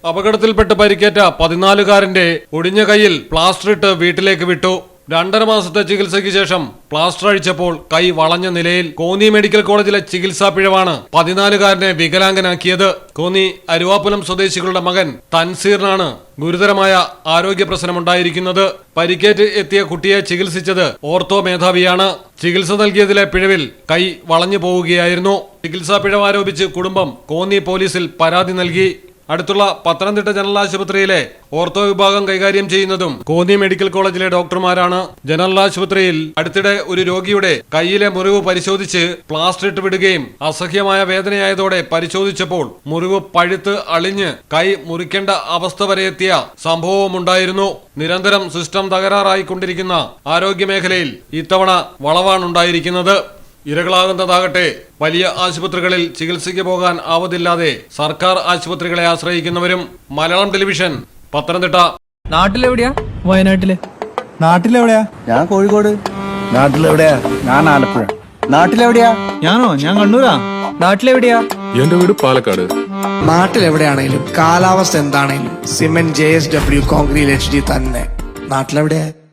അപകടത്തിൽപ്പെട്ട് പരിക്കേറ്റ 14-കാരന്റെ ഒടിഞ്ഞ കൈയിൽ പ്ലാസ്റ്റർ ഇട്ട് വീട്ടിലേക്ക് വിട്ടു. 2.5 മാസത്തെ ചികിത്സയ്ക്ക് ശേഷം പ്ലാസ്റ്റർ അഴിച്ചപ്പോൾ കൈ വളഞ്ഞ നിലയിൽ. കോന്നി മെഡിക്കൽ കോളേജിലെ ചികിത്സാ പിഴവാണ് 14-കാരനെ വികലാംഗനാക്കിയത്. കോന്നി അരുവാപ്പുലം സ്വദേശികളുടെ മകൻ തൻസീറിനാണ് ഗുരുതരമായ ആരോഗ്യ പ്രശ്നമുണ്ടായിരിക്കുന്നത്. പരിക്കേറ്റ് എത്തിയ കുട്ടിയെ ചികിത്സിച്ചത് ഓർത്തോ മേധാവിയാണ്. ചികിത്സ നൽകിയതിലെ പിഴവിൽ കൈ വളഞ്ഞു പോവുകയായിരുന്നു. ചികിത്സാ പിഴവ് ആരോപിച്ച് കുടുംബം കോന്നി പോലീസിൽ പരാതി നൽകി. അടുത്തുള്ള പത്തനംതിട്ട ജനറൽ ആശുപത്രിയിലെ ഓർത്തോ വിഭാഗം കൈകാര്യം ചെയ്യുന്നതും കോന്നി മെഡിക്കൽ കോളേജിലെ ഡോക്ടർമാരാണ്. ജനറൽ ആശുപത്രിയിൽ അടുത്തിടെ ഒരു രോഗിയുടെ കൈയിലെ മുറിവ് പരിശോധിച്ച് പ്ലാസ്റ്റർ ഇട്ട് വിടുകയും അസഹ്യമായ വേദനയായതോടെ പരിശോധിച്ചപ്പോൾ മുറിവ് പഴുത്ത് അളിഞ്ഞ് കൈ മുറിക്കേണ്ട അവസ്ഥ വരെ എത്തിയ സംഭവവുമുണ്ടായിരുന്നു. നിരന്തരം സിസ്റ്റം തകരാറായിക്കൊണ്ടിരിക്കുന്ന ആരോഗ്യ മേഖലയിൽ ഇത്തവണ വളവാണുണ്ടായിരിക്കുന്നത്. ഇരകളാകുന്നതാകട്ടെ വലിയ ആശുപത്രികളിൽ ചികിത്സയ്ക്ക് പോകാൻ ആവതില്ലാതെ സർക്കാർ ആശുപത്രികളെ ആശ്രയിക്കുന്നവരും. മലയാളം ടെലിവിഷൻ, പത്തനംതിട്ട. നാട്ടിലെവിടെയാ? വയനാട്ടില്. നാട്ടിലെവിടെയാ? ഞാൻ കോഴിക്കോട്. നാട്ടിലെവിടെയാ? ഞാൻ ആലപ്പുഴ. നാട്ടിലെവിടെയാ? ഞാൻ കണ്ണൂരാ. നാട്ടിലെവിടെയാ? എന്റെ വീട് പാലക്കാട്. നാട്ടിലെവിടെയാണേലും കാലാവസ്ഥ എന്താണേലും സിമെന്റ് JSW കോൺക്രീറ്റ് HD തന്നെ. നാട്ടിലെവിടെയാ?